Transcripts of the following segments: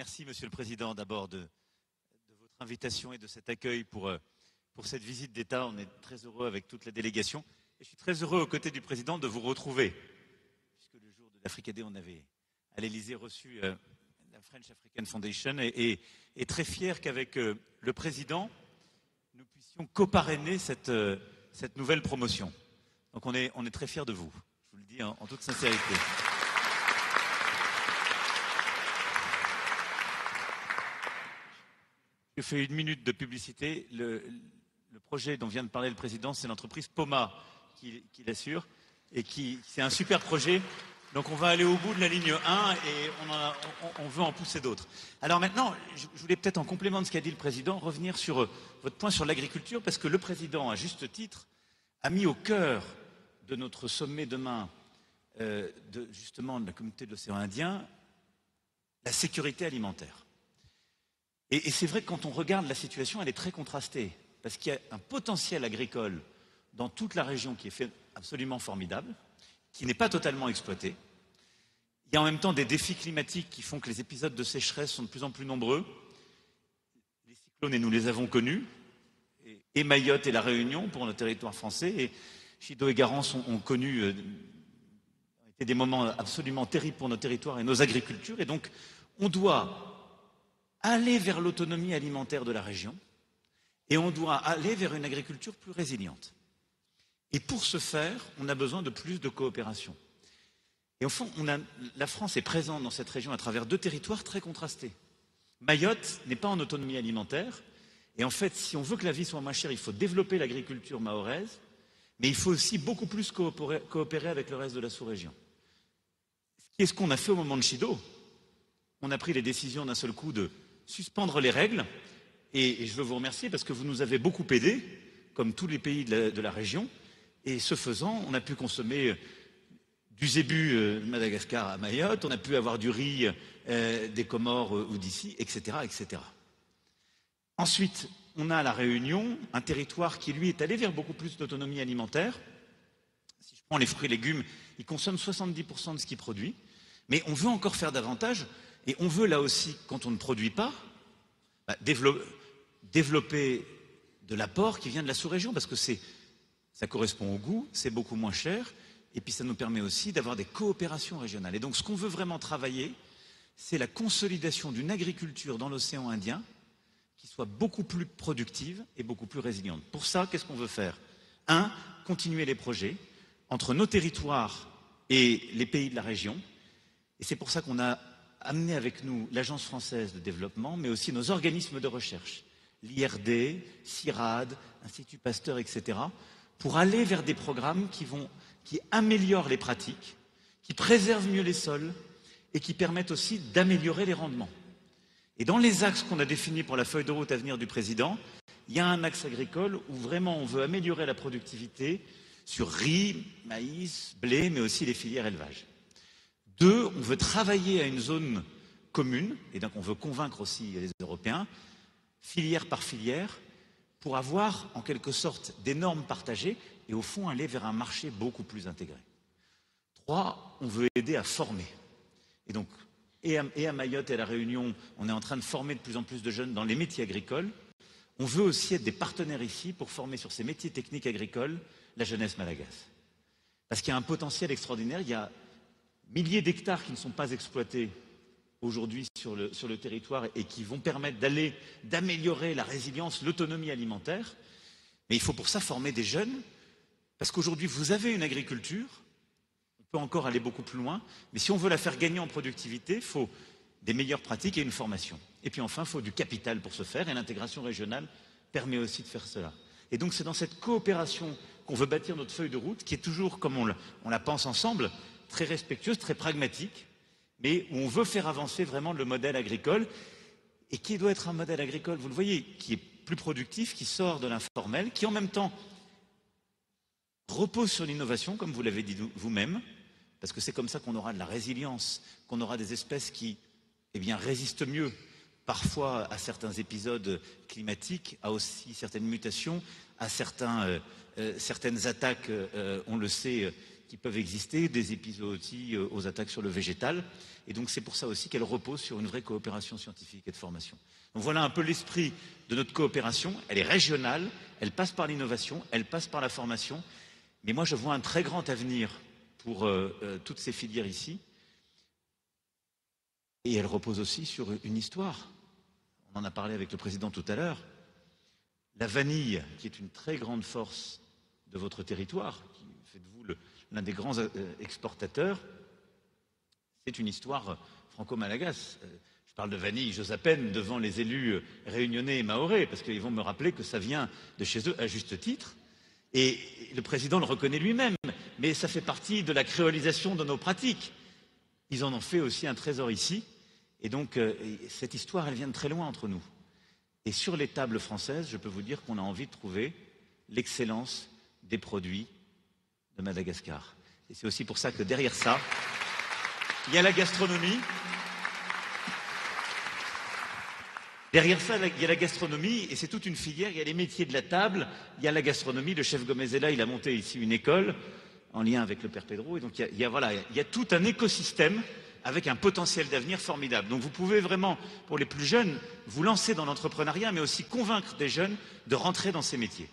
Merci, Monsieur le Président, d'abord de votre invitation et de cet accueil pour cette visite d'État. On est très heureux avec toute la délégation. Et je suis très heureux aux côtés du Président de vous retrouver, puisque le jour de l'Africadé, on avait à l'Élysée reçu la French African Foundation et très fier qu'avec le Président, nous puissions coparrainer cette nouvelle promotion. Donc on est très fiers de vous, je vous le dis en toute sincérité. Je fais une minute de publicité. Le projet dont vient de parler le Président, c'est l'entreprise Poma qui l'assure et c'est un super projet. Donc on va aller au bout de la ligne 1 et on veut en pousser d'autres. Alors maintenant, je voulais peut-être en complément de ce qu'a dit le Président, revenir sur votre point sur l'agriculture, parce que le Président, à juste titre, a mis au cœur de notre sommet demain, justement de la communauté de l'océan Indien, la sécurité alimentaire. Et c'est vrai que quand on regarde la situation, elle est très contrastée, parce qu'il y a un potentiel agricole dans toute la région qui est fait absolument formidable, qui n'est pas totalement exploité. Il y a en même temps des défis climatiques qui font que les épisodes de sécheresse sont de plus en plus nombreux. Les cyclones, et nous les avons connus, et Mayotte et la Réunion pour nos territoires français, et Chido et Garance ont connu été des moments absolument terribles pour nos territoires et nos agricultures. Et donc, on doit aller vers l'autonomie alimentaire de la région et on doit aller vers une agriculture plus résiliente. Et pour ce faire, on a besoin de plus de coopération. Et au fond, la France est présente dans cette région à travers deux territoires très contrastés. Mayotte n'est pas en autonomie alimentaire. Et en fait, si on veut que la vie soit moins chère, il faut développer l'agriculture mahoraise, mais il faut aussi beaucoup plus coopérer avec le reste de la sous-région. Qu'est-ce qu'on a fait au moment de Chido? On a pris les décisions d'un seul coup de suspendre les règles, et je veux vous remercier parce que vous nous avez beaucoup aidés, comme tous les pays de la région, et ce faisant, on a pu consommer du zébu de Madagascar à Mayotte, on a pu avoir du riz des Comores ou d'ici, etc., etc. Ensuite, on a la Réunion, un territoire qui, lui, est allé vers beaucoup plus d'autonomie alimentaire. Si je prends les fruits et légumes, ils consomment 70% de ce qu'ils produisent, mais on veut encore faire davantage. Et on veut là aussi, quand on ne produit pas, développer de l'apport qui vient de la sous-région, parce que ça correspond au goût, c'est beaucoup moins cher, et puis ça nous permet aussi d'avoir des coopérations régionales. Et donc ce qu'on veut vraiment travailler, c'est la consolidation d'une agriculture dans l'océan Indien qui soit beaucoup plus productive et beaucoup plus résiliente. Pour ça, qu'est-ce qu'on veut faire? Continuer les projets entre nos territoires et les pays de la région. Et c'est pour ça qu'on a amener avec nous l'Agence française de développement, mais aussi nos organismes de recherche, l'IRD, CIRAD, Institut Pasteur, etc., pour aller vers des programmes qui améliorent les pratiques, qui préservent mieux les sols et qui permettent aussi d'améliorer les rendements. Et dans les axes qu'on a définis pour la feuille de route à venir du Président, il y a un axe agricole où vraiment on veut améliorer la productivité sur riz, maïs, blé, mais aussi les filières élevage. 2, on veut travailler à une zone commune, et donc on veut convaincre aussi les Européens, filière par filière, pour avoir en quelque sorte des normes partagées et au fond aller vers un marché beaucoup plus intégré. 3, on veut aider à former. Et donc, et à Mayotte et à La Réunion, on est en train de former de plus en plus de jeunes dans les métiers agricoles. On veut aussi être des partenaires ici pour former sur ces métiers techniques agricoles la jeunesse malgache. Parce qu'il y a un potentiel extraordinaire, il y a milliers d'hectares qui ne sont pas exploités aujourd'hui sur le territoire et qui vont permettre d'améliorer la résilience, l'autonomie alimentaire. Mais il faut pour ça former des jeunes, parce qu'aujourd'hui, vous avez une agriculture, on peut encore aller beaucoup plus loin, mais si on veut la faire gagner en productivité, il faut des meilleures pratiques et une formation. Et puis enfin, il faut du capital pour ce faire, et l'intégration régionale permet aussi de faire cela. Et donc c'est dans cette coopération qu'on veut bâtir notre feuille de route, qui est toujours, comme on la pense ensemble, très respectueuse, très pragmatique, mais où on veut faire avancer vraiment le modèle agricole, et qui doit être un modèle agricole, vous le voyez, qui est plus productif, qui sort de l'informel, qui en même temps repose sur l'innovation, comme vous l'avez dit vous-même, parce que c'est comme ça qu'on aura de la résilience, qu'on aura des espèces qui résistent mieux, parfois à certains épisodes climatiques, à aussi certaines mutations, à certaines attaques, on le sait, qui peuvent exister, des épizooties aux attaques sur le végétal. Et donc c'est pour ça aussi qu'elle repose sur une vraie coopération scientifique et de formation. Donc voilà un peu l'esprit de notre coopération. Elle est régionale, elle passe par l'innovation, elle passe par la formation. Mais moi je vois un très grand avenir pour toutes ces filières ici. Et elle repose aussi sur une histoire. On en a parlé avec le président tout à l'heure. La vanille, qui est une très grande force de votre territoire, qui fait de vous l'un des grands exportateurs, c'est une histoire franco-malagasse. Je parle de vanille, j'ose à peine devant les élus réunionnais et mahorais, parce qu'ils vont me rappeler que ça vient de chez eux à juste titre. Et le président le reconnaît lui-même, mais ça fait partie de la créolisation de nos pratiques. Ils en ont fait aussi un trésor ici. Et donc, cette histoire, elle vient de très loin entre nous. Et sur les tables françaises, je peux vous dire qu'on a envie de trouver l'excellence des produits de Madagascar. Et c'est aussi pour ça que derrière ça, il y a la gastronomie. Derrière ça, il y a la gastronomie, et c'est toute une filière. Il y a les métiers de la table, il y a la gastronomie. Le chef Gomez est là, il a monté ici une école en lien avec le père Pedro. Et donc, il y a tout un écosystème avec un potentiel d'avenir formidable. Donc vous pouvez vraiment, pour les plus jeunes, vous lancer dans l'entrepreneuriat, mais aussi convaincre des jeunes de rentrer dans ces métiers.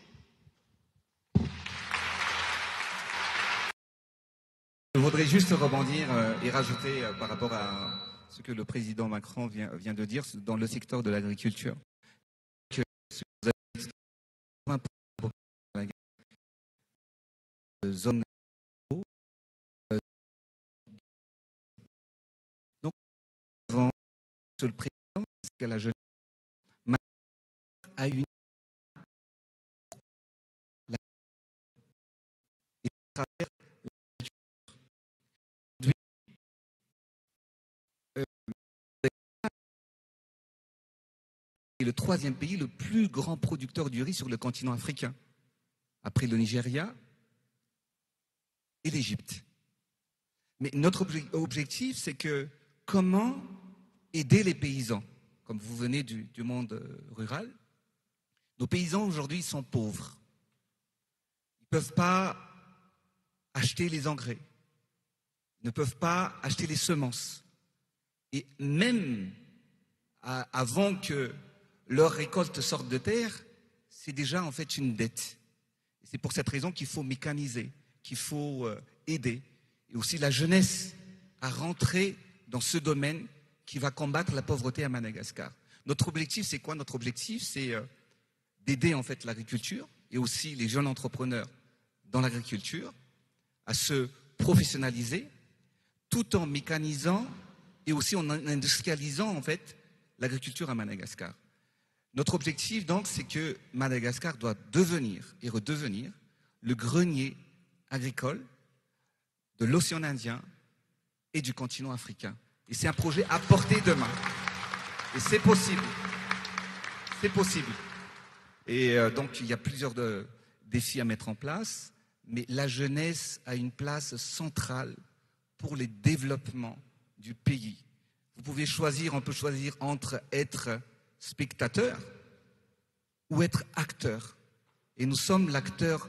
Je voudrais juste rebondir et rajouter par rapport à ce que le président Macron vient de dire dans le secteur de l'agriculture. Que ce que vous avez dit, 20% de zones donc avant le président, c'est qu'à la jeunesse a une et à travers est le troisième pays le plus grand producteur du riz sur le continent africain, après le Nigeria et l'Égypte. Mais notre objectif, c'est que comment aider les paysans, comme vous venez du monde rural. Nos paysans aujourd'hui sont pauvres. Ils ne peuvent pas acheter les engrais, ils ne peuvent pas acheter les semences. Et même avant que leur récolte sorte de terre, c'est déjà en fait une dette. C'est pour cette raison qu'il faut mécaniser, qu'il faut aider. Et aussi la jeunesse à rentrer dans ce domaine qui va combattre la pauvreté à Madagascar. Notre objectif, c'est quoi? Notre objectif, c'est d'aider en fait l'agriculture et aussi les jeunes entrepreneurs dans l'agriculture à se professionnaliser tout en mécanisant et aussi en industrialisant en fait l'agriculture à Madagascar. Notre objectif donc, c'est que Madagascar doit devenir et redevenir le grenier agricole de l'océan Indien et du continent africain. Et c'est un projet à portée de main. Et c'est possible. C'est possible. Et donc, il y a plusieurs défis à mettre en place, mais la jeunesse a une place centrale pour le développement du pays. Vous pouvez choisir, on peut choisir entre être spectateur ou être acteur. Et nous sommes l'acteur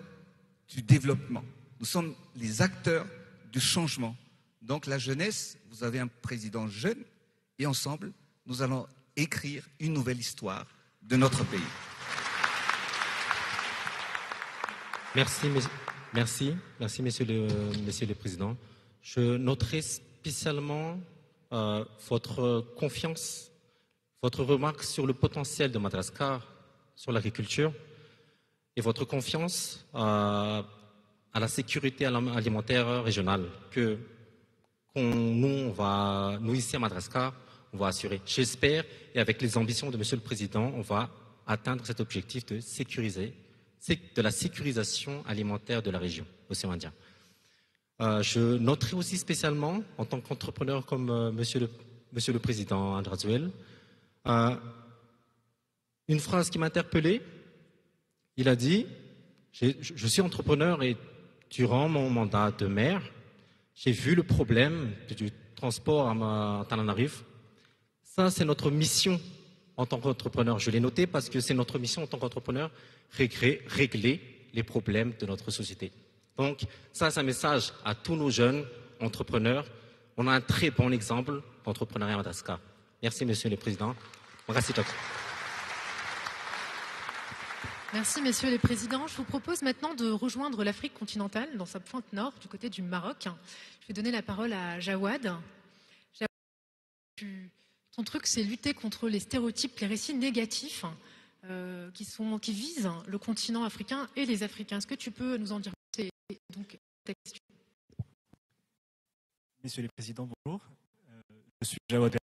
du développement. Nous sommes les acteurs du changement. Donc la jeunesse, vous avez un président jeune et ensemble, nous allons écrire une nouvelle histoire de notre pays. Merci, Monsieur le Président. Je noterai spécialement votre confiance, votre remarque sur le potentiel de Madagascar, sur l'agriculture, et votre confiance à la sécurité alimentaire régionale que nous ici à Madagascar, on va assurer. J'espère, et avec les ambitions de Monsieur le Président, on va atteindre cet objectif de la sécurisation alimentaire de la région, océan Indien. Je noterai aussi spécialement, en tant qu'entrepreneur comme Monsieur le Président Andrazuel, une phrase qui m'a interpellé. Il a dit « Je suis entrepreneur et durant mon mandat de maire, j'ai vu le problème du transport à Tananarive. Ça, c'est notre mission en tant qu'entrepreneur. Je l'ai noté parce que c'est notre mission en tant qu'entrepreneur, régler les problèmes de notre société. » Donc, ça, c'est un message à tous nos jeunes entrepreneurs. On a un très bon exemple d'entrepreneuriat à Madagascar. Merci, Monsieur le Président. Merci, Doc. Merci, messieurs les présidents. Je vous propose maintenant de rejoindre l'Afrique continentale dans sa pointe nord, du côté du Maroc. Je vais donner la parole à Jawad. Ton truc, c'est lutter contre les stéréotypes, les récits négatifs qui visent le continent africain et les Africains. Est-ce que tu peux nous en dire plus? Donc, ta question. Messieurs les présidents, bonjour. Je suis Jawad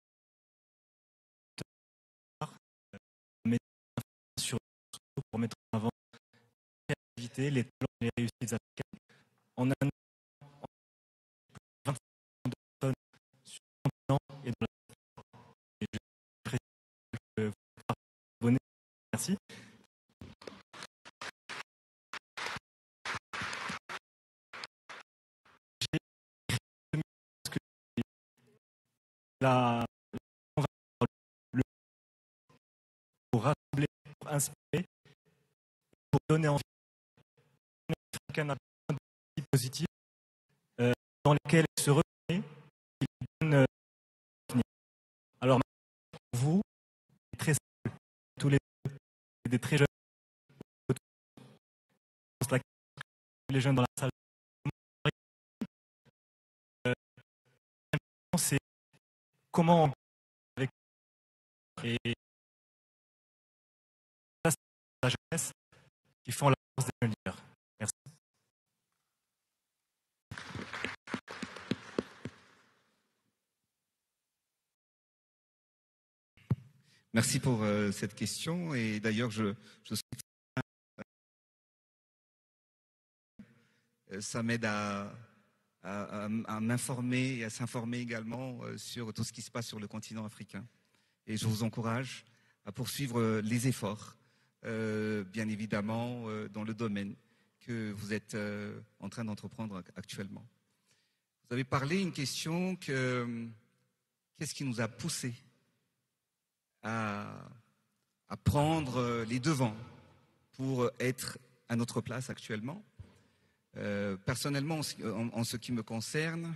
pour mettre en avant la créativité, les talents et les réussites africaines. En un an, 25 millions de personnes sur le continent et dans la et je précise que vous pouvez vous abonner. Merci. J'ai écrit que pour rassembler, pour inspirer, pour donner envie. Chacun a besoin de positifs dans lesquels il se reconnaît, il donne alors pour vous, c'est très simple, tous les deux, des très jeunes, les jeunes dans la salle, c'est comment avec et ça c'est la jeunesse qui font la force des leaders. Merci. Merci pour cette question. Et d'ailleurs, je suis ça m'aide à m'informer et à s'informer également sur tout ce qui se passe sur le continent africain. Et je vous encourage à poursuivre les efforts, bien évidemment, dans le domaine que vous êtes en train d'entreprendre actuellement. Vous avez parlé une question qu'est-ce qui nous a poussé à prendre les devants pour être à notre place actuellement. Personnellement, en ce qui me concerne,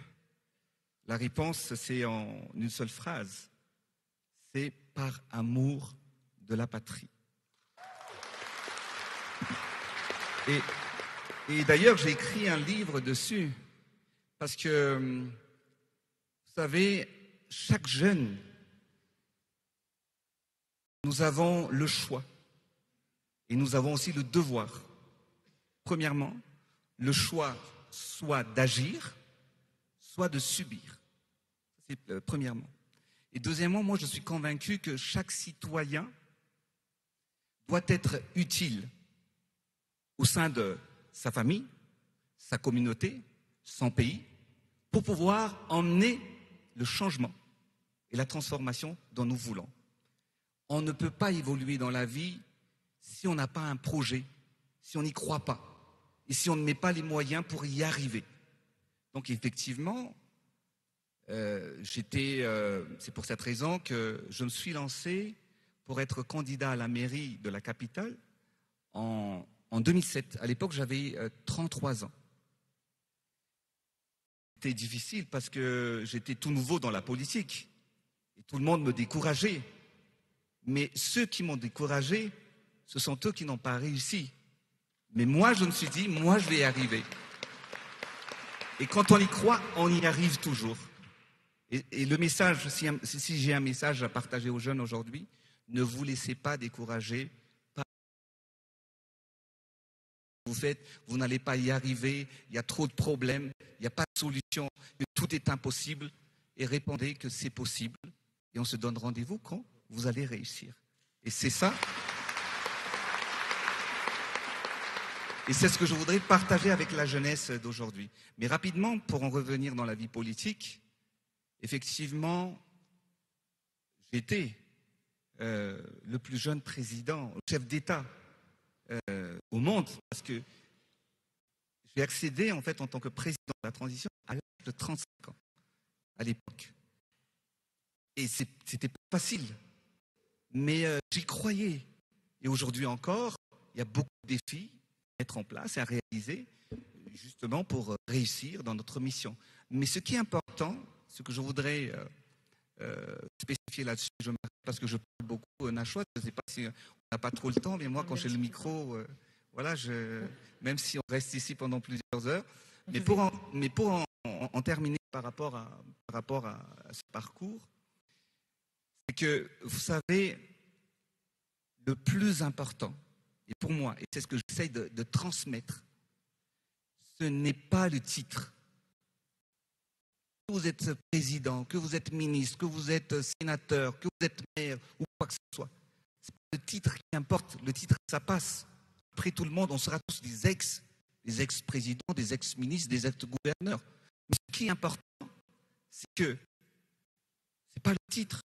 la réponse, c'est en une seule phrase. C'est par amour de la patrie. Et d'ailleurs, j'ai écrit un livre dessus, parce que, vous savez, chaque jeune, nous avons le choix et nous avons aussi le devoir. Premièrement, le choix soit d'agir, soit de subir. C'est premièrement. Et deuxièmement, moi je suis convaincu que chaque citoyen doit être utile au sein de sa famille, sa communauté, son pays, pour pouvoir emmener le changement et la transformation dont nous voulons. On ne peut pas évoluer dans la vie si on n'a pas un projet, si on n'y croit pas. Et si on ne met pas les moyens pour y arriver. Donc effectivement, c'est pour cette raison que je me suis lancé pour être candidat à la mairie de la capitale en 2007. À l'époque, j'avais 33 ans. C'était difficile parce que j'étais tout nouveau dans la politique. Et tout le monde me décourageait. Mais ceux qui m'ont découragé, ce sont eux qui n'ont pas réussi. Mais moi, je me suis dit, moi, je vais y arriver. Et quand on y croit, on y arrive toujours. Et le message, si j'ai un message à partager aux jeunes aujourd'hui, ne vous laissez pas décourager. Vous n'allez pas y arriver, il y a trop de problèmes, il n'y a pas de solution, que tout est impossible. Et répondez que c'est possible. Et on se donne rendez-vous quand vous allez réussir. Et c'est ça. Et c'est ce que je voudrais partager avec la jeunesse d'aujourd'hui. Mais rapidement, pour en revenir dans la vie politique, effectivement, j'étais le plus jeune président, chef d'État au monde, parce que j'ai accédé en fait en tant que président de la transition à l'âge de 35 ans, à l'époque. Et c'était pas facile, mais j'y croyais. Et aujourd'hui encore, il y a beaucoup de défis mettre en place et à réaliser. justement pour réussir dans notre mission. Mais ce qui est important, ce que je voudrais spécifier là-dessus, parce que je parle beaucoup Nashwaat, je ne sais pas si on n'a pas trop le temps, mais moi, quand j'ai le micro, voilà, même si on reste ici pendant plusieurs heures, mais pour en terminer par rapport à ce parcours, c'est que, vous savez, le plus important, et pour moi, et c'est ce que j'essaye de transmettre, ce n'est pas le titre. Que vous êtes président, que vous êtes ministre, que vous êtes sénateur, que vous êtes maire, ou quoi que ce soit. C'est pas le titre qui importe. Le titre, ça passe. Après tout le monde, on sera tous des ex-présidents, des ex-ministres, des ex-gouverneurs. Mais ce qui est important, c'est que c'est pas le titre.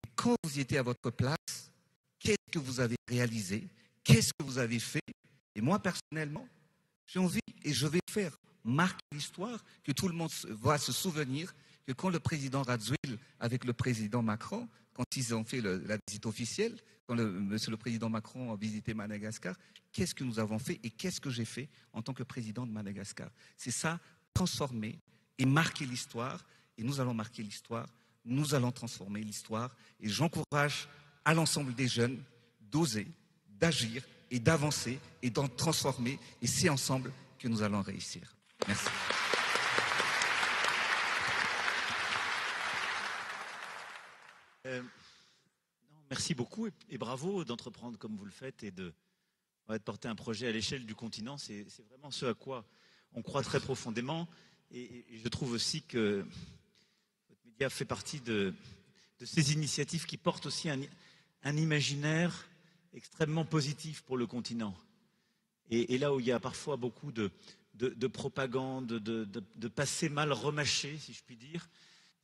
Mais quand vous y étiez à votre place, qu'est-ce que vous avez réalisé? Qu'est-ce que vous avez fait? Et moi, personnellement, j'ai envie, et je vais faire, marquer l'histoire, que tout le monde va se souvenir que quand le président Radziwiłł, avec le président Macron, quand ils ont fait la visite officielle, quand monsieur le président Macron a visité Madagascar, qu'est-ce que nous avons fait et qu'est-ce que j'ai fait en tant que président de Madagascar? C'est ça, transformer et marquer l'histoire. Et nous allons marquer l'histoire, nous allons transformer l'histoire. Et j'encourage à l'ensemble des jeunes d'oser, d'agir et d'avancer et d'en transformer. Et c'est ensemble que nous allons réussir. Merci. Merci beaucoup et bravo d'entreprendre comme vous le faites et de porter un projet à l'échelle du continent. C'est vraiment ce à quoi on croit très profondément. Et je trouve aussi que votre média fait partie de ces initiatives qui portent aussi un imaginaire extrêmement positif pour le continent. Et là où il y a parfois beaucoup de propagande, de passé mal remâché, si je puis dire,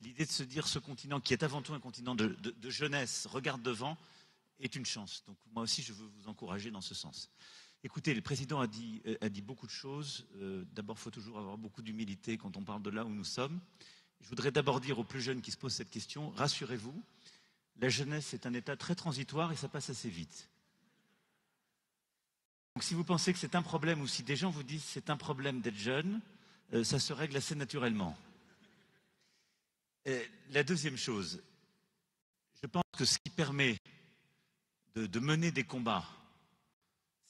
l'idée de se dire ce continent qui est avant tout un continent de jeunesse, regarde devant, est une chance. Donc moi aussi, je veux vous encourager dans ce sens. Écoutez, le président a dit beaucoup de choses. D'abord, il faut toujours avoir beaucoup d'humilité quand on parle de là où nous sommes. Je voudrais d'abord dire aux plus jeunes qui se posent cette question, rassurez-vous, la jeunesse est un état très transitoire et ça passe assez vite. Donc si vous pensez que c'est un problème ou si des gens vous disent c'est un problème d'être jeune, ça se règle assez naturellement. La deuxième chose, je pense que ce qui permet de mener des combats,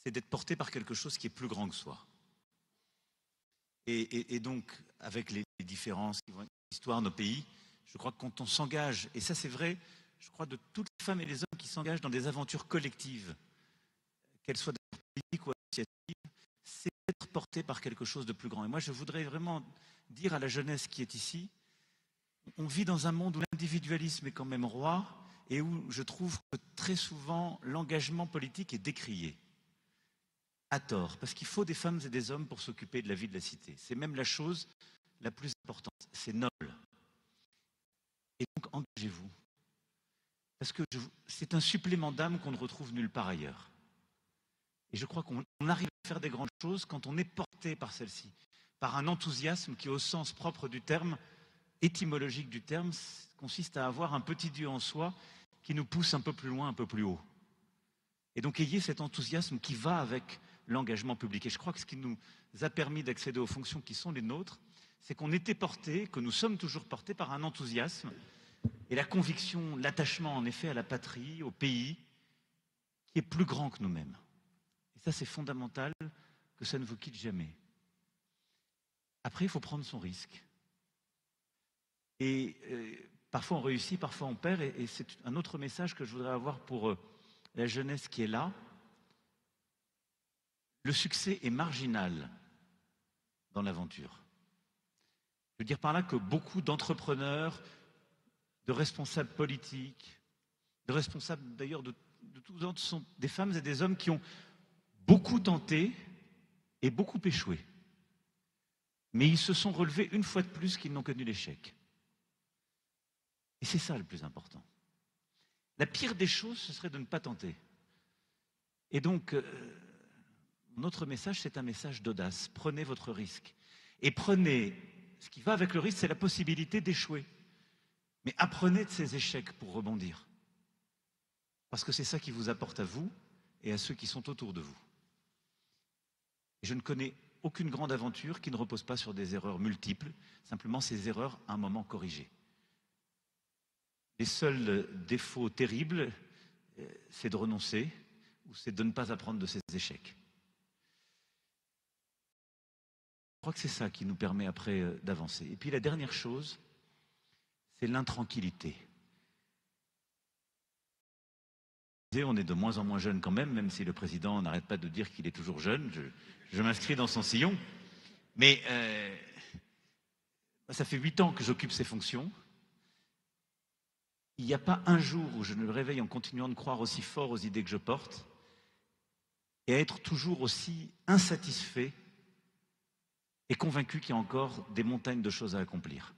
c'est d'être porté par quelque chose qui est plus grand que soi. Et donc, avec les différences qui vont être l'histoire, nos pays, je crois que quand on s'engage, et ça c'est vrai, je crois de toutes les femmes et les hommes qui s'engagent dans des aventures collectives, qu'elles soient politiques ou associatives, c'est être porté par quelque chose de plus grand. Et moi, je voudrais vraiment dire à la jeunesse qui est ici, on vit dans un monde où l'individualisme est quand même roi et où je trouve que très souvent l'engagement politique est décrié. À tort, parce qu'il faut des femmes et des hommes pour s'occuper de la vie de la cité. C'est même la chose la plus importante. C'est noble. Et donc, engagez-vous. Parce que c'est un supplément d'âme qu'on ne retrouve nulle part ailleurs. Et je crois qu'on arrive à faire des grandes choses quand on est porté par celle-ci, par un enthousiasme qui, au sens propre du terme, étymologique du terme, consiste à avoir un petit Dieu en soi qui nous pousse un peu plus loin, un peu plus haut. Et donc, ayez cet enthousiasme qui va avec l'engagement public. Et je crois que ce qui nous a permis d'accéder aux fonctions qui sont les nôtres, c'est qu'on était portés, que nous sommes toujours portés par un enthousiasme et la conviction, l'attachement en effet à la patrie, au pays, qui est plus grand que nous-mêmes. Et ça, c'est fondamental que ça ne vous quitte jamais. Après, il faut prendre son risque. Et parfois on réussit, parfois on perd, et c'est un autre message que je voudrais avoir pour la jeunesse qui est là. Le succès est marginal dans l'aventure. Je veux dire par là que beaucoup d'entrepreneurs, de responsables politiques, de responsables d'ailleurs de tous ordres, sont des femmes et des hommes qui ont beaucoup tenté et beaucoup échoué. Mais ils se sont relevés une fois de plus qu'ils n'ont connu l'échec. Et c'est ça le plus important. La pire des choses, ce serait de ne pas tenter. Et donc, notre message, c'est un message d'audace. Prenez votre risque. Et prenez, ce qui va avec le risque, c'est la possibilité d'échouer. Mais apprenez de ces échecs pour rebondir. Parce que c'est ça qui vous apporte à vous et à ceux qui sont autour de vous. Et je ne connais aucune grande aventure qui ne repose pas sur des erreurs multiples, simplement ces erreurs à un moment corrigées. Les seuls défauts terribles, c'est de renoncer ou c'est de ne pas apprendre de ses échecs. Je crois que c'est ça qui nous permet après d'avancer. Et puis la dernière chose, c'est l'intranquillité. On est de moins en moins jeune quand même si le président n'arrête pas de dire qu'il est toujours jeune. Je m'inscris dans son sillon. Mais ça fait 8 ans que j'occupe ces fonctions. Il n'y a pas un jour où je ne me réveille en continuant de croire aussi fort aux idées que je porte et à être toujours aussi insatisfait et convaincu qu'il y a encore des montagnes de choses à accomplir.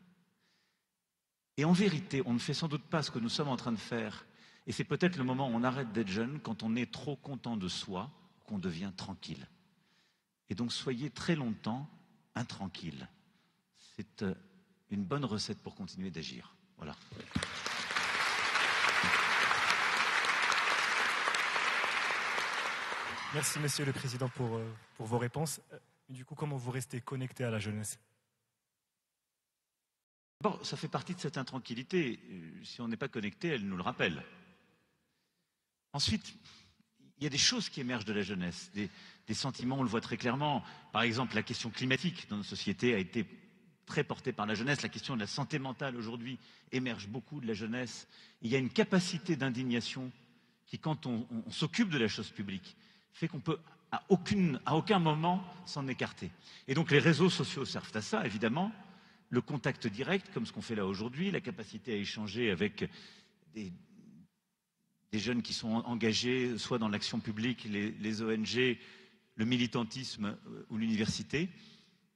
Et en vérité, on ne fait sans doute pas ce que nous sommes en train de faire. Et c'est peut-être le moment où on arrête d'être jeune, quand on est trop content de soi, qu'on devient tranquille. Et donc soyez très longtemps intranquille. C'est une bonne recette pour continuer d'agir. Voilà. Merci, Monsieur le Président, pour vos réponses. Du coup, comment vous restez connecté à la jeunesse? Bon, ça fait partie de cette intranquillité. Si on n'est pas connecté, elle nous le rappelle. Ensuite, il y a des choses qui émergent de la jeunesse, des sentiments, on le voit très clairement. Par exemple, la question climatique dans nos sociétés a été très portée par la jeunesse. La question de la santé mentale aujourd'hui émerge beaucoup de la jeunesse. Il y a une capacité d'indignation qui, quand on s'occupe de la chose publique, fait qu'on peut à aucun moment s'en écarter. Et donc les réseaux sociaux servent à ça, évidemment. Le contact direct, comme ce qu'on fait là aujourd'hui, la capacité à échanger avec des jeunes qui sont engagés soit dans l'action publique, les ONG, le militantisme ou l'université.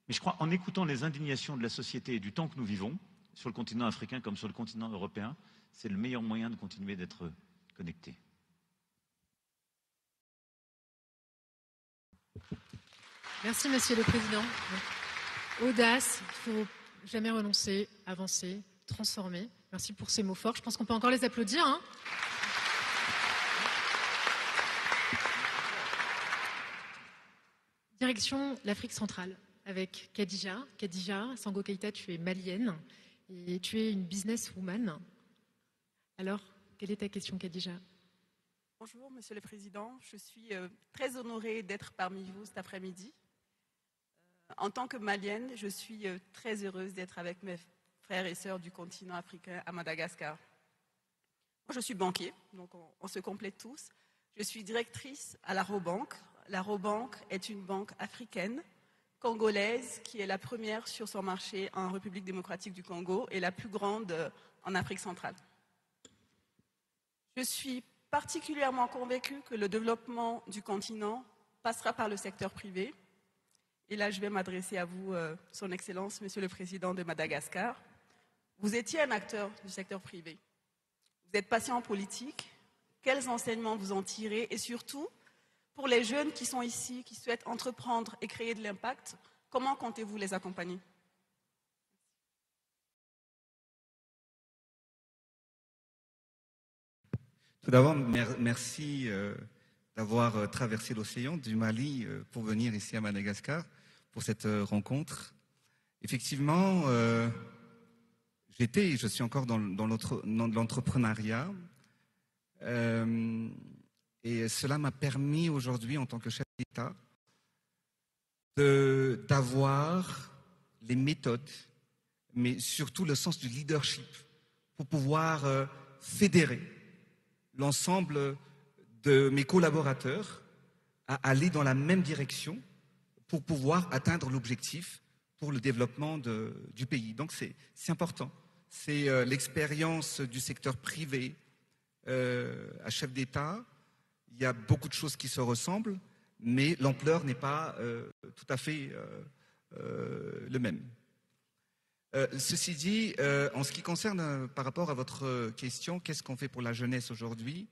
Mais je crois, en écoutant les indignations de la société et du temps que nous vivons, sur le continent africain comme sur le continent européen, c'est le meilleur moyen de continuer d'être connecté. Merci, Monsieur le Président. Audace, il ne faut jamais renoncer, avancer, transformer. Merci pour ces mots forts. Je pense qu'on peut encore les applaudir. Direction l'Afrique centrale avec Khadija. Khadija Sango Keïta, tu es malienne et tu es une businesswoman. Alors, quelle est ta question, Khadija? Bonjour, Monsieur le Président. Je suis très honorée d'être parmi vous cet après-midi. En tant que malienne, je suis très heureuse d'être avec mes frères et sœurs du continent africain à Madagascar. Moi, je suis banquier, donc on se complète tous. Je suis directrice à la Robank. La Robank est une banque africaine, congolaise, qui est la première sur son marché en République démocratique du Congo et la plus grande en Afrique centrale. Je suis particulièrement convaincue que le développement du continent passera par le secteur privé. Et là, je vais m'adresser à vous, Son Excellence, Monsieur le Président de Madagascar. Vous étiez un acteur du secteur privé. Vous êtes passé en politique. Quels enseignements vous en tirez? Et surtout, pour les jeunes qui sont ici, qui souhaitent entreprendre et créer de l'impact, comment comptez-vous les accompagner? Tout d'abord, merci d'avoir traversé l'océan du Mali pour venir ici à Madagascar pour cette rencontre. Effectivement, j'étais et je suis encore dans l'entrepreneuriat. Et cela m'a permis aujourd'hui, en tant que chef d'État, d'avoir les méthodes, mais surtout le sens du leadership pour pouvoir fédérer l'ensemble de mes collaborateurs à aller dans la même direction pour pouvoir atteindre l'objectif pour le développement du pays. Donc c'est important. C'est l'expérience du secteur privé à chef d'État. Il y a beaucoup de choses qui se ressemblent, mais l'ampleur n'est pas tout à fait le même. Ceci dit, en ce qui concerne par rapport à votre question, qu'est-ce qu'on fait pour la jeunesse aujourd'hui?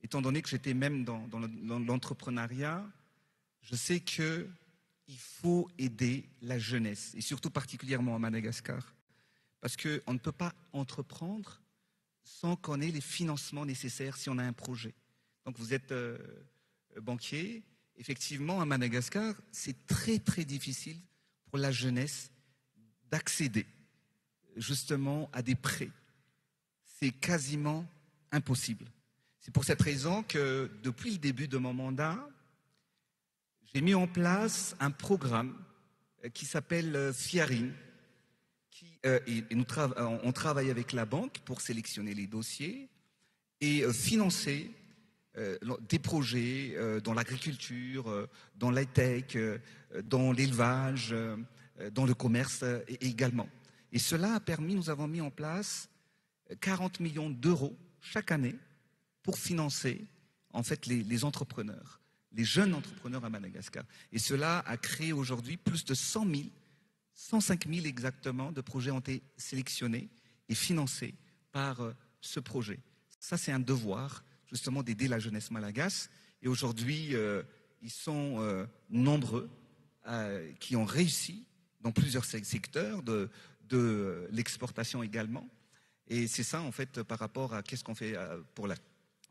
Étant donné que j'étais même dans l'entrepreneuriat, je sais qu'il faut aider la jeunesse, et surtout particulièrement à Madagascar, parce qu'on ne peut pas entreprendre sans qu'on ait les financements nécessaires si on a un projet. Donc vous êtes banquier effectivement, à Madagascar, c'est très très difficile pour la jeunesse d'accéder justement à des prêts. C'est quasiment impossible. C'est pour cette raison que depuis le début de mon mandat, j'ai mis en place un programme qui s'appelle FIARIN. On travaille avec la banque pour sélectionner les dossiers et financer des projets dans l'agriculture, dans la tech, dans l'élevage, dans le commerce également. Et cela a permis, nous avons mis en place 40 millions d'euros chaque année pour financer en fait les entrepreneurs, les jeunes entrepreneurs à Madagascar. Et cela a créé aujourd'hui plus de 100 000, 105 000 exactement de projets ont été sélectionnés et financés par ce projet. Ça, c'est un devoir justement d'aider la jeunesse malgache. Et aujourd'hui, ils sont nombreux qui ont réussi dans plusieurs secteurs de l'exportation également. Et c'est ça, en fait, par rapport à qu'est-ce qu'on fait pour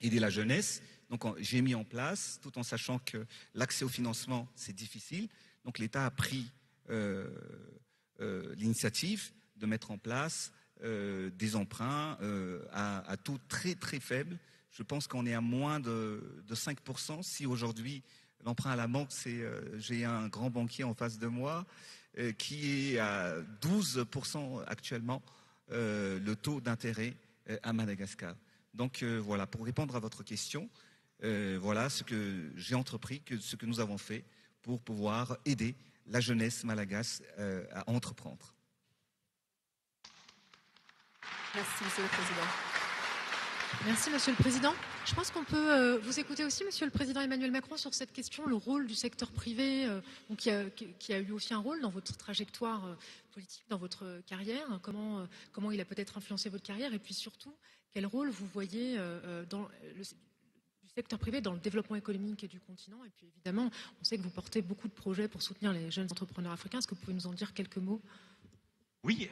aider la jeunesse. Donc, j'ai mis en place, tout en sachant que l'accès au financement, c'est difficile. Donc, l'État a pris l'initiative de mettre en place des emprunts à taux très, très faible. Je pense qu'on est à moins de 5%. Si aujourd'hui, l'emprunt à la banque, j'ai un grand banquier en face de moi qui est à 12% actuellement, le taux d'intérêt à Madagascar. Donc voilà, pour répondre à votre question, voilà ce que j'ai entrepris, ce que nous avons fait pour pouvoir aider la jeunesse malgache à entreprendre. Merci, Monsieur le Président. Merci, Monsieur le Président. Je pense qu'on peut vous écouter aussi, Monsieur le Président Emmanuel Macron, sur cette question, le rôle du secteur privé, qui a eu aussi un rôle dans votre trajectoire politique, dans votre carrière. Comment il a peut-être influencé votre carrière, et puis surtout, quel rôle vous voyez du secteur privé dans le développement économique et du continent. Et puis évidemment, on sait que vous portez beaucoup de projets pour soutenir les jeunes entrepreneurs africains. Est-ce que vous pouvez nous en dire quelques mots? Oui,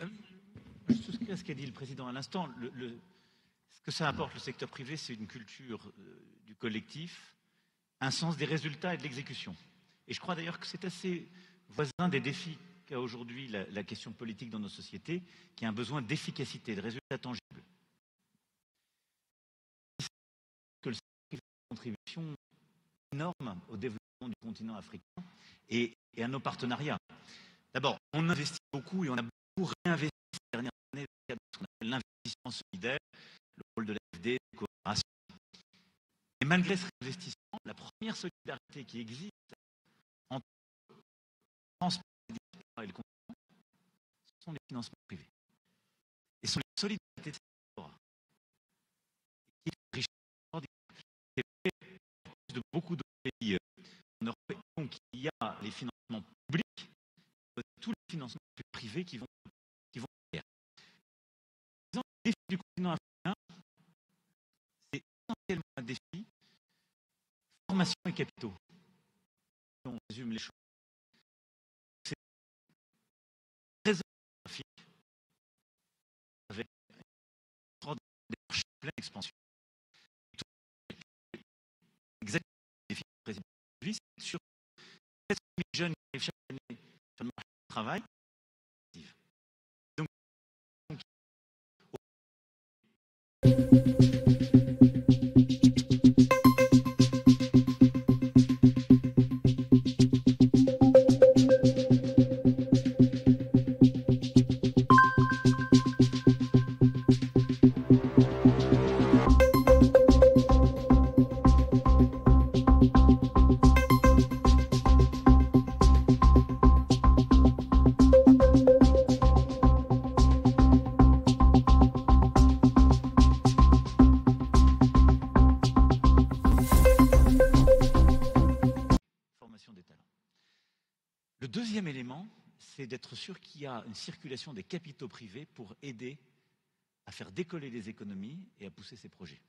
je souscris à ce qu'a dit le Président à l'instant. Ce que ça apporte, le secteur privé, c'est une culture du collectif, un sens des résultats et de l'exécution. Et je crois d'ailleurs que c'est assez voisin des défis qu'a aujourd'hui la question politique dans nos sociétés, qui a un besoin d'efficacité, de résultats tangibles. Que le secteur privé a une contribution énorme au développement du continent africain et à nos partenariats. D'abord, on investit beaucoup et on a beaucoup réinvesti ces dernières années dans le cadre de ce qu'on appelle l'investissement solidaire, le rôle de l'AFD, de coopération. Et malgré ce réinvestissement, la première solidarité qui existe entre France et le continent, ce sont les financements privés. Et ce sont les solidarités de cette diaspora qui est riche de beaucoup de pays en Europe. Donc il y a les financements publics, tous les financements privés qui vont derrière. Le défi du continent africain, c'est essentiellement un défi formation et capitaux. On résume les choses. C'est très graphique avec une démarche pleine d'expansion. Exactement le défi du président aujourd'hui, c'est sur 7 000 jeunes qui arrivent chaque année sur le marché du travail. Le deuxième élément, c'est d'être sûr qu'il y a une circulation des capitaux privés pour aider à faire décoller les économies et à pousser ces projets.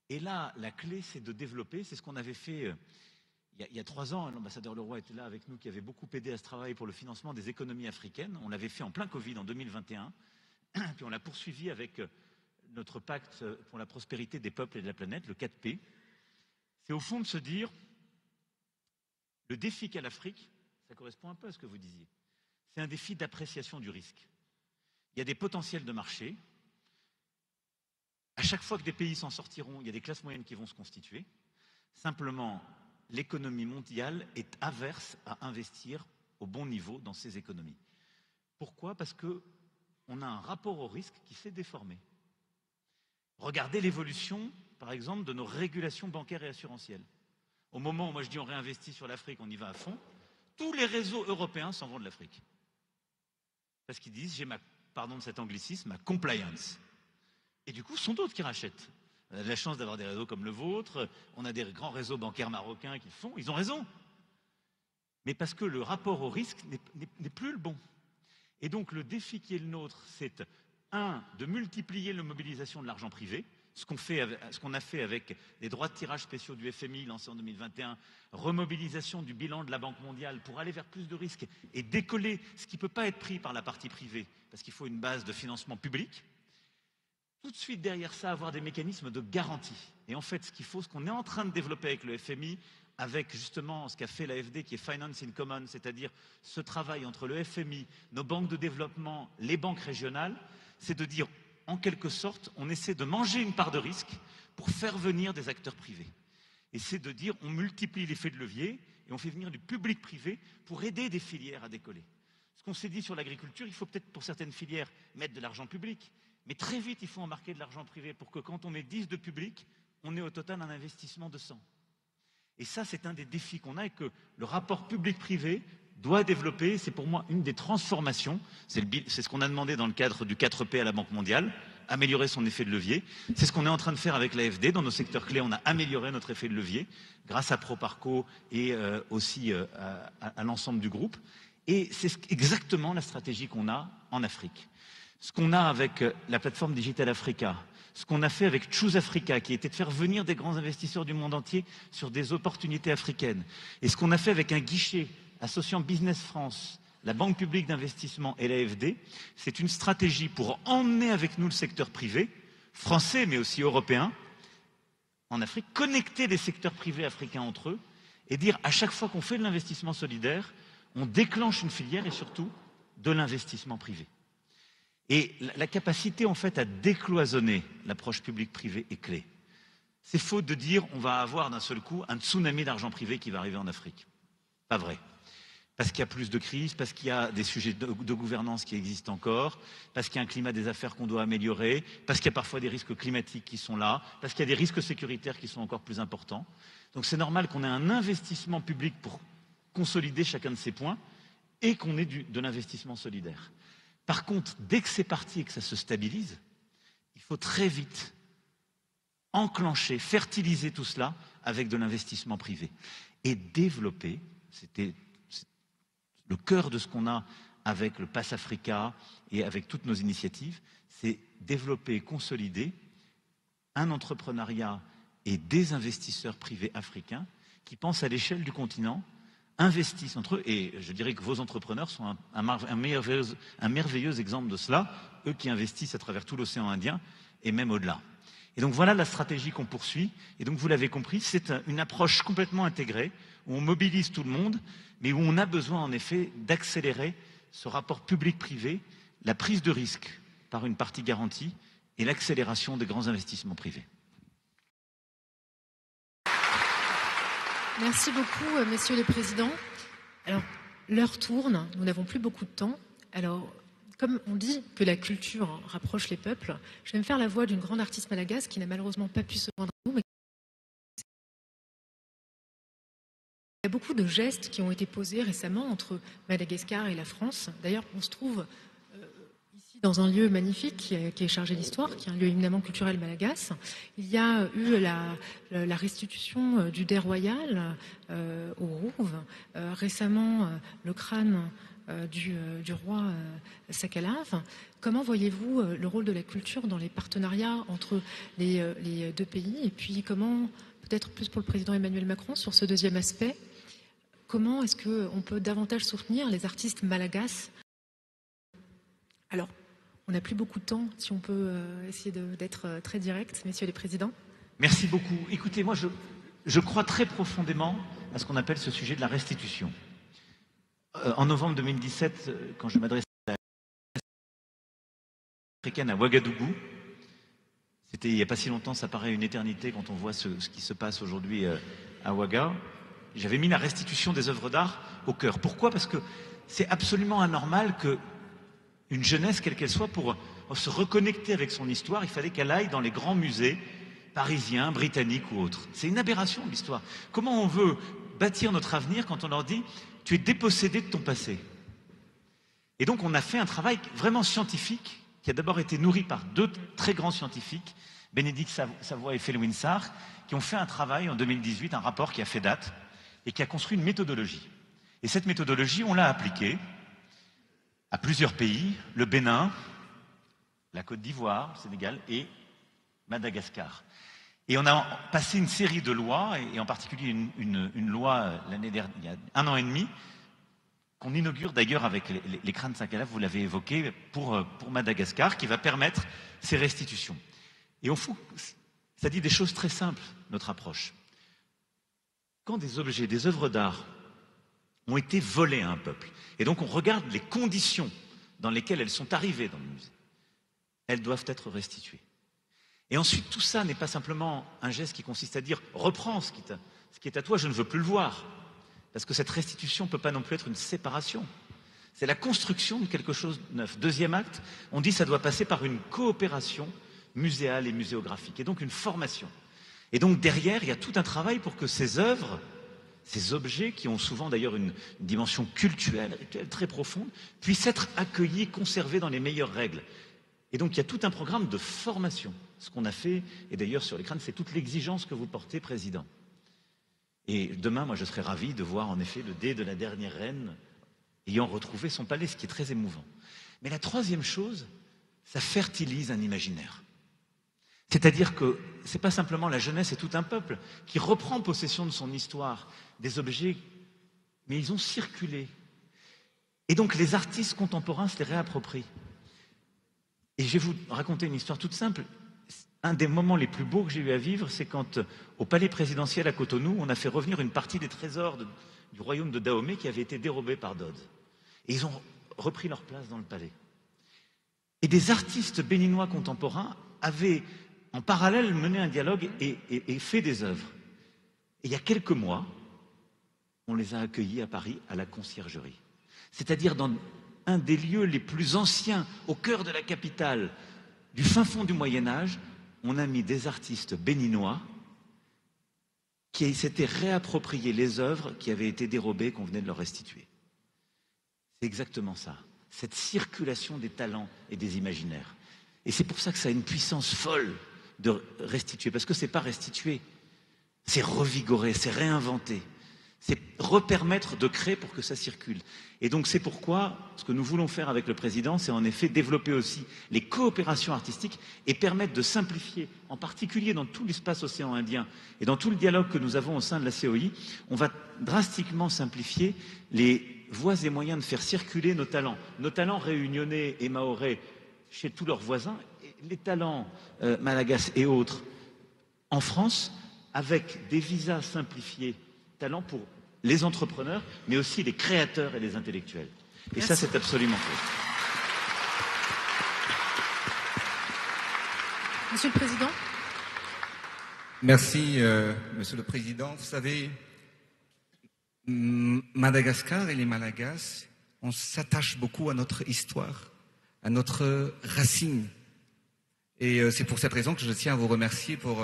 Et là, la clé, c'est de développer, c'est ce qu'on avait fait il y a 3 ans, l'ambassadeur Leroy était là avec nous, qui avait beaucoup aidé à ce travail pour le financement des économies africaines. On l'avait fait en plein Covid en 2021, puis on l'a poursuivi avec notre pacte pour la prospérité des peuples et de la planète, le 4P. C'est au fond de se dire, Le défi qu'a l'Afrique, ça correspond un peu à ce que vous disiez. C'est un défi d'appréciation du risque. Il y a des potentiels de marché. À chaque fois que des pays s'en sortiront, il y a des classes moyennes qui vont se constituer. Simplement, l'économie mondiale est averse à investir au bon niveau dans ces économies. Pourquoi? Parce qu'on a un rapport au risque qui s'est déformé. Regardez l'évolution, par exemple, de nos régulations bancaires et assurantielles. Au moment où moi je dis on réinvestit sur l'Afrique, on y va à fond, tous les réseaux européens s'en vont de l'Afrique. Parce qu'ils disent, j'ai pardon de cet anglicisme, ma compliance. Et du coup, ce sont d'autres qui rachètent. On a de la chance d'avoir des réseaux comme le vôtre, on a des grands réseaux bancaires marocains qui le font, ils ont raison. Mais parce que le rapport au risque n'est plus le bon. Et donc le défi qui est le nôtre, c'est de multiplier la mobilisation de l'argent privé, ce qu'on a fait avec les droits de tirage spéciaux du FMI lancés en 2021, remobilisation du bilan de la Banque mondiale pour aller vers plus de risques et décoller ce qui ne peut pas être pris par la partie privée, parce qu'il faut une base de financement public. Tout de suite derrière ça, avoir des mécanismes de garantie. Et en fait, ce qu'on est en train de développer avec le FMI, avec justement ce qu'a fait l'AFD, qui est Finance in Common, c'est-à-dire ce travail entre le FMI, nos banques de développement, les banques régionales, c'est de dire, en quelque sorte, on essaie de manger une part de risque pour faire venir des acteurs privés. Et c'est de dire, on multiplie l'effet de levier et on fait venir du public privé pour aider des filières à décoller. Ce qu'on s'est dit sur l'agriculture, il faut peut-être pour certaines filières mettre de l'argent public, mais très vite, il faut embarquer de l'argent privé pour que quand on met 10 de public, on ait au total un investissement de 100. Et ça, c'est un des défis qu'on a et que le rapport public-privé doit développer. C'est pour moi une des transformations. C'est ce qu'on a demandé dans le cadre du 4P à la Banque mondiale, améliorer son effet de levier. C'est ce qu'on est en train de faire avec l'AFD. Dans nos secteurs clés, on a amélioré notre effet de levier grâce à Proparco et aussi à l'ensemble du groupe. Et c'est exactement la stratégie qu'on a en Afrique. Ce qu'on a avec la plateforme Digital Africa, ce qu'on a fait avec Choose Africa, qui était de faire venir des grands investisseurs du monde entier sur des opportunités africaines, et ce qu'on a fait avec un guichet associant Business France, la Banque publique d'investissement et l'AFD, c'est une stratégie pour emmener avec nous le secteur privé, français mais aussi européen, en Afrique, connecter les secteurs privés africains entre eux, et dire à chaque fois qu'on fait de l'investissement solidaire, on déclenche une filière et surtout de l'investissement privé. Et la capacité, en fait, à décloisonner l'approche publique-privée est clé. C'est faux de dire on va avoir d'un seul coup un tsunami d'argent privé qui va arriver en Afrique. Pas vrai. Parce qu'il y a plus de crises, parce qu'il y a des sujets de gouvernance qui existent encore, parce qu'il y a un climat des affaires qu'on doit améliorer, parce qu'il y a parfois des risques climatiques qui sont là, parce qu'il y a des risques sécuritaires qui sont encore plus importants. Donc c'est normal qu'on ait un investissement public pour consolider chacun de ces points et qu'on ait de l'investissement solidaire. Par contre, dès que c'est parti et que ça se stabilise, il faut très vite enclencher, fertiliser tout cela avec de l'investissement privé. Et développer, c'est le cœur de ce qu'on a avec le Pass Africa et avec toutes nos initiatives, c'est développer, consolider un entrepreneuriat et des investisseurs privés africains qui pensent à l'échelle du continent, investissent entre eux, et je dirais que vos entrepreneurs sont un merveilleux exemple de cela, eux qui investissent à travers tout l'océan Indien et même au-delà. Et donc voilà la stratégie qu'on poursuit, et donc vous l'avez compris, c'est une approche complètement intégrée, où on mobilise tout le monde, mais où on a besoin en effet d'accélérer ce rapport public-privé, la prise de risque par une partie garantie et l'accélération des grands investissements privés. Merci beaucoup, messieurs les présidents. Alors, l'heure tourne, nous n'avons plus beaucoup de temps. Alors, comme on dit que la culture rapproche les peuples, je vais me faire la voix d'une grande artiste malagasy qui n'a malheureusement pas pu se joindre à nous. Mais il y a beaucoup de gestes qui ont été posés récemment entre Madagascar et la France. D'ailleurs, on se trouve ici dans un lieu magnifique qui est chargé d'histoire, qui est un lieu éminemment culturel malagasy. Il y a eu la restitution du dais royal au Rouve. Récemment, le crâne du roi Sakalave. Comment voyez-vous le rôle de la culture dans les partenariats entre les deux pays? Et puis comment, peut-être plus pour le président Emmanuel Macron, sur ce deuxième aspect, comment est-ce qu'on peut davantage soutenir les artistes malagasy? Alors, on n'a plus beaucoup de temps, si on peut essayer d'être très direct, messieurs les présidents. Merci beaucoup. Écoutez, moi, je crois très profondément à ce qu'on appelle ce sujet de la restitution. En novembre 2017, quand je m'adressais à la africaine à Ouagadougou, c'était il n'y a pas si longtemps, ça paraît une éternité quand on voit ce qui se passe aujourd'hui à Ouaga, j'avais mis la restitution des œuvres d'art au cœur. Pourquoi? Parce que c'est absolument anormal qu'une jeunesse, quelle qu'elle soit, pour se reconnecter avec son histoire, il fallait qu'elle aille dans les grands musées parisiens, britanniques ou autres. C'est une aberration, l'histoire. Comment on veut bâtir notre avenir quand on leur dit « tu es dépossédé de ton passé ». Et donc on a fait un travail vraiment scientifique qui a d'abord été nourri par deux très grands scientifiques, Bénédicte Savoie et Felwine Sarr, qui ont fait un travail en 2018, un rapport qui a fait date et qui a construit une méthodologie. Et cette méthodologie, on l'a appliquée à plusieurs pays, le Bénin, la Côte d'Ivoire, le Sénégal et Madagascar. Et on a passé une série de lois, et en particulier une loi l'année dernière, il y a 1 an et demi, qu'on inaugure d'ailleurs avec les crânes Sankala, vous l'avez évoqué, pour Madagascar, qui va permettre ces restitutions. Et ça dit des choses très simples, notre approche. Quand des objets, des œuvres d'art ont été volées à un peuple, et donc on regarde les conditions dans lesquelles elles sont arrivées dans le musée, elles doivent être restituées. Et ensuite, tout ça n'est pas simplement un geste qui consiste à dire « reprends ce qui est à toi, je ne veux plus le voir ». Parce que cette restitution ne peut pas non plus être une séparation. C'est la construction de quelque chose de neuf. Deuxième acte, on dit que ça doit passer par une coopération muséale et muséographique, et donc une formation. Et donc derrière, il y a tout un travail pour que ces œuvres, ces objets, qui ont souvent d'ailleurs une dimension culturelle, rituelle très profonde, puissent être accueillis, conservés dans les meilleures règles. Et donc il y a tout un programme de formation. Ce qu'on a fait, et d'ailleurs sur les crânes, c'est toute l'exigence que vous portez, Président. Et demain, moi, je serais ravi de voir en effet le dé de la dernière reine ayant retrouvé son palais, ce qui est très émouvant. Mais la troisième chose, ça fertilise un imaginaire. C'est-à-dire que ce n'est pas simplement la jeunesse et tout un peuple qui reprend possession de son histoire, des objets, mais ils ont circulé. Et donc les artistes contemporains se les réapproprient. Et je vais vous raconter une histoire toute simple. Un des moments les plus beaux que j'ai eu à vivre, c'est quand, au palais présidentiel à Cotonou, on a fait revenir une partie des trésors du royaume de Dahomey qui avait été dérobés par Dodds. Et ils ont repris leur place dans le palais. Et des artistes béninois contemporains avaient, en parallèle, mené un dialogue et fait des œuvres. Et il y a quelques mois, on les a accueillis à Paris, à la Conciergerie. C'est-à-dire dans un des lieux les plus anciens, au cœur de la capitale, du fin fond du Moyen-Âge, on a mis des artistes béninois qui s'étaient réappropriés les œuvres qui avaient été dérobées, qu'on venait de leur restituer. C'est exactement ça, cette circulation des talents et des imaginaires. Et c'est pour ça que ça a une puissance folle de restituer, parce que c'est pas restituer, c'est revigorer, c'est réinventer, c'est repermettre de créer pour que ça circule. Et donc c'est pourquoi ce que nous voulons faire avec le président, c'est en effet développer aussi les coopérations artistiques et permettre de simplifier, en particulier dans tout l'espace océan Indien et dans tout le dialogue que nous avons au sein de la COI, on va drastiquement simplifier les voies et moyens de faire circuler nos talents réunionnais et mahorais chez tous leurs voisins, et les talents malagasy et autres en France, avec des visas simplifiés, talents pour les entrepreneurs, mais aussi les créateurs et les intellectuels. Et ça, c'est absolument faux. Monsieur le Président. Merci, Monsieur le Président. Vous savez, Madagascar et les Malagasy, on s'attache beaucoup à notre histoire, à notre racine. Et c'est pour cette raison que je tiens à vous remercier pour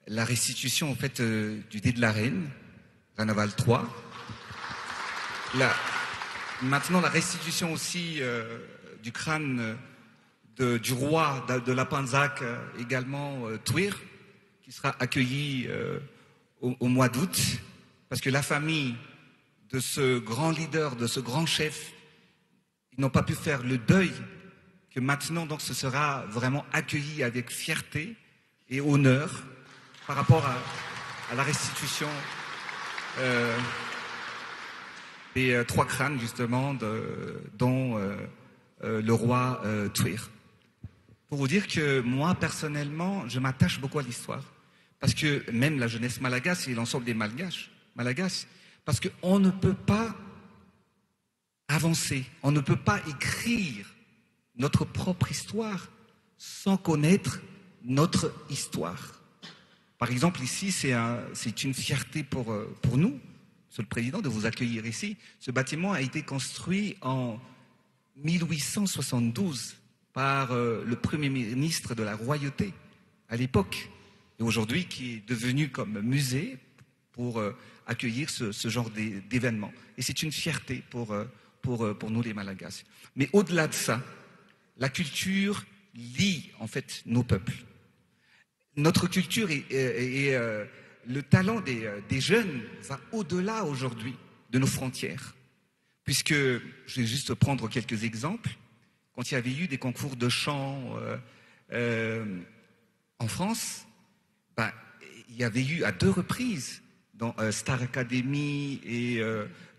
la restitution en fait, du dé de la reine, Ranaval 3. Maintenant, la restitution aussi du crâne du roi de la Panzac, également Twir, qui sera accueilli au mois d'août, parce que la famille de ce grand leader, de ce grand chef, ils n'ont pas pu faire le deuil, que maintenant, donc, ce sera vraiment accueilli avec fierté et honneur par rapport à la restitution des 3 crânes, justement, dont le roi Twir. Pour vous dire que moi, personnellement, je m'attache beaucoup à l'histoire. Parce que même la jeunesse malgache et l'ensemble des malgaches malagasy, parce qu'on ne peut pas avancer, on ne peut pas écrire notre propre histoire sans connaître notre histoire. Par exemple, ici, c'est une fierté pour nous, Monsieur le Président, de vous accueillir ici. Ce bâtiment a été construit en 1872 par le Premier ministre de la Royauté à l'époque, et aujourd'hui qui est devenu comme musée pour accueillir ce genre d'événements. Et c'est une fierté pour nous les Malagasy. Mais au-delà de ça, la culture lie en fait nos peuples. Notre culture et le talent des jeunes va au-delà aujourd'hui de nos frontières. Puisque, je vais juste prendre quelques exemples, quand il y avait eu des concours de chant en France, il y avait eu à 2 reprises, dans Star Academy et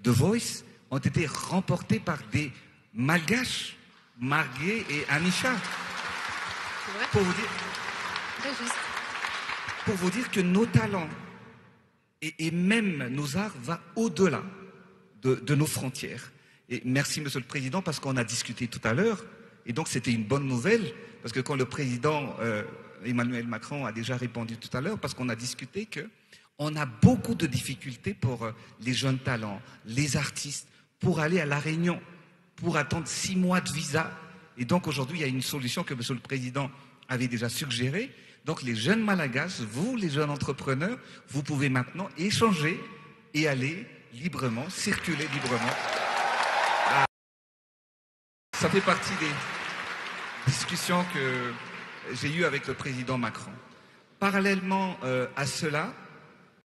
The Voice, ont été remportés par des Malgaches, Marguerite et Anisha. Pour vous dire que nos talents et même nos arts vont au-delà de nos frontières. Et merci, Monsieur le Président, parce qu'on a discuté tout à l'heure, et donc c'était une bonne nouvelle, parce que quand le Président Emmanuel Macron a déjà répondu tout à l'heure, parce qu'on a discuté qu'on a beaucoup de difficultés pour les jeunes talents, les artistes, pour aller à La Réunion, pour attendre 6 mois de visa. Et donc aujourd'hui, il y a une solution que Monsieur le Président avait déjà suggérée. Donc les jeunes Malagasy, vous, les jeunes entrepreneurs, vous pouvez maintenant échanger et aller librement, circuler librement. Ça fait partie des discussions que j'ai eues avec le président Macron. Parallèlement à cela,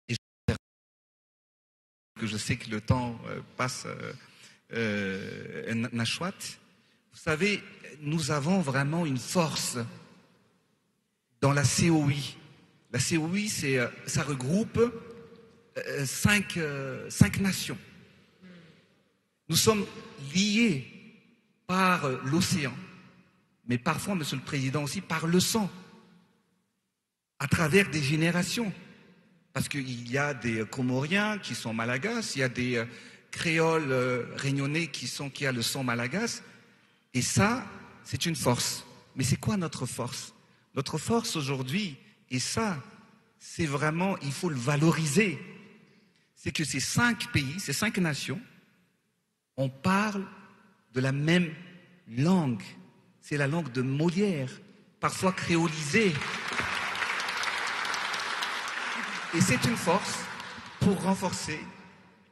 et je sais que le temps passe Nashwaat, vous savez, nous avons vraiment une force dans la COI. La COI, ça regroupe 5 nations. Nous sommes liés par l'océan, mais parfois, Monsieur le Président, aussi par le sang, à travers des générations. Parce qu'il y a des Comoriens qui sont malagasy, il y a des créoles réunionnais qui a le sang malagasy, et ça, c'est une force. Mais c'est quoi notre force? Notre force aujourd'hui, et ça, c'est vraiment, il faut le valoriser, c'est que ces 5 pays, ces 5 nations, on parle de la même langue. C'est la langue de Molière, parfois créolisée. Et c'est une force pour renforcer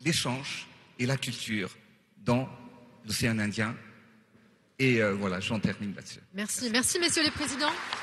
l'échange et la culture dans l'océan Indien. Et voilà, j'en termine là-dessus. Merci, messieurs les présidents.